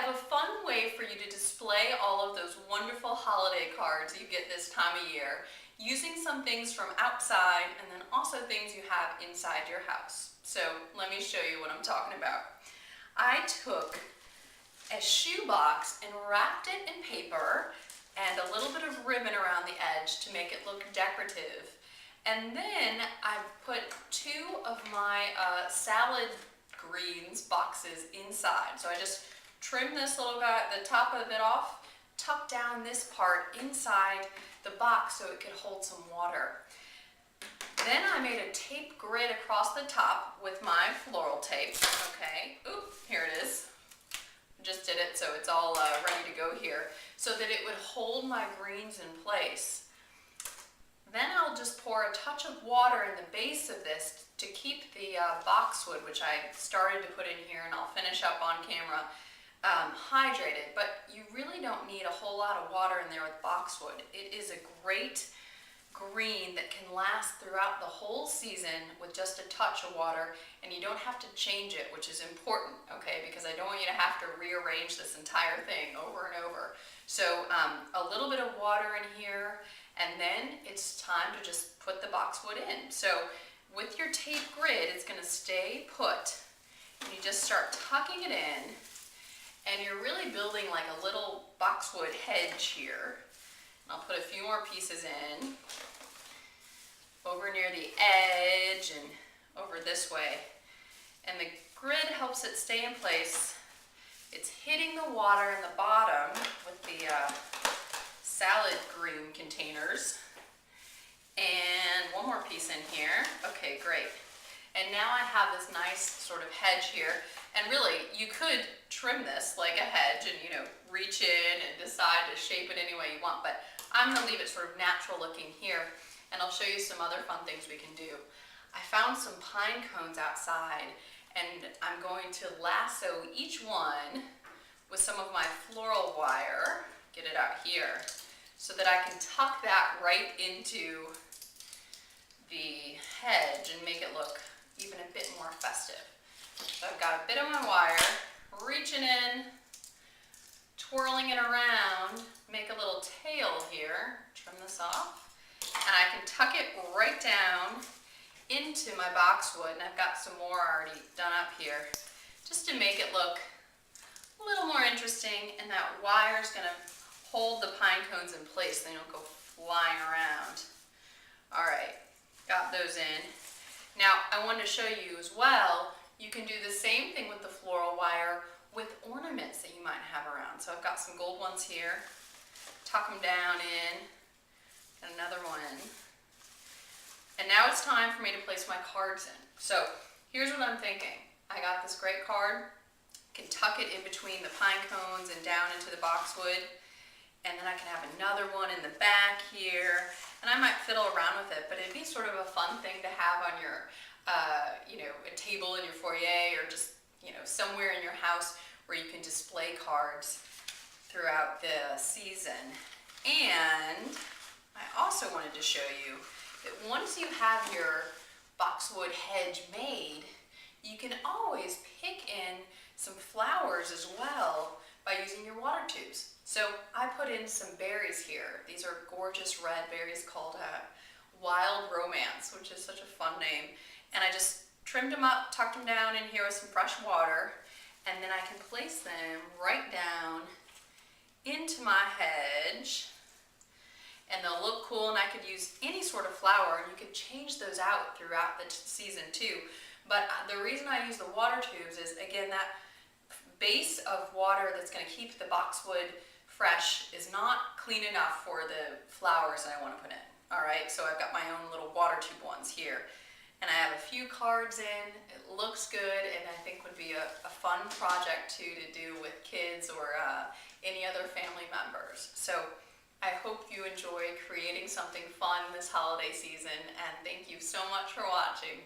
have a fun way for you to display all of those wonderful holiday cards you get this time of year, using some things from outside and then also things you have inside your house. So let me show you what I'm talking about. I took a shoebox and wrapped it in paper and a little bit of ribbon around the edge to make it look decorative. And then I put two of my salad greens boxes inside. So I just trimmed this little guy, the top of it off, tucked down this part inside the box so it could hold some water. Then I made a tape grid across the top with my floral tape. Okay, oop, here it is. Just did it so it's all ready to go here so that it would hold my greens in place. Then I'll just pour a touch of water in the base of this to keep the boxwood, which I started to put in here and I'll finish up on camera, hydrated. But you really don't need a whole lot of water in there with boxwood. It is a great green that can last throughout the whole season with just a touch of water, and you don't have to change it, which is important, okay, because I don't want you to have to rearrange this entire thing over and over. So a little bit of water in here, and then it's time to just put the boxwood in. So with your tape grid, it's going to stay put, and you just start tucking it in, and you're really building like a little boxwood hedge here. I'll put a few more pieces in over near the edge and over this way. And the grid helps it stay in place. It's hitting the water in the bottom with the salad green containers. And one more piece in here. Okay, great. And now I have this nice sort of hedge here. And really, you could trim this like a hedge and, you know, reach in and decide to shape it any way you want. But I'm going to leave it sort of natural looking here, and I'll show you some other fun things we can do. I found some pine cones outside, and I'm going to lasso each one with some of my floral wire, get it out here, so that I can tuck that right into the hedge and make it look even a bit more festive. So I've got a bit of my wire, reaching in, twirling it around, make a little tail here, trim this off, and I can tuck it right down into my boxwood, and I've got some more already done up here, just to make it look a little more interesting, and that wire's gonna hold the pine cones in place, they don't go flying around. All right, got those in. Now, I wanted to show you as well, you can do the same thing with the floral wire with ornaments that you might have around. So I've got some gold ones here, tuck them down in, and another one. And now it's time for me to place my cards in. So here's what I'm thinking. I got this great card, can tuck it in between the pine cones and down into the boxwood, and then I can have another one in the back here, and I might fiddle around with it, but it'd be sort of a fun thing to have on your, you know, a table in your foyer, or just, you know, somewhere in your house where you can display cards throughout the season. And I also wanted to show you that once you have your boxwood hedge made, you can always pick in some flowers as well by using your water tubes. So I put in some berries here. These are gorgeous red berries called Wild Romance, which is such a fun name. And I just trimmed them up, tucked them down in here with some fresh water, and then I can place them right down into my hedge, and they'll look cool, and I could use any sort of flower, and you could change those out throughout the season too. But the reason I use the water tubes is, again, that base of water that's going to keep the boxwood fresh is not clean enough for the flowers that I want to put in. All right, so I've got my own little water tube ones here. And I have a few cards in. It looks good, and I think would be a fun project too to do with kids or any other family members. So I hope you enjoy creating something fun this holiday season, and thank you so much for watching.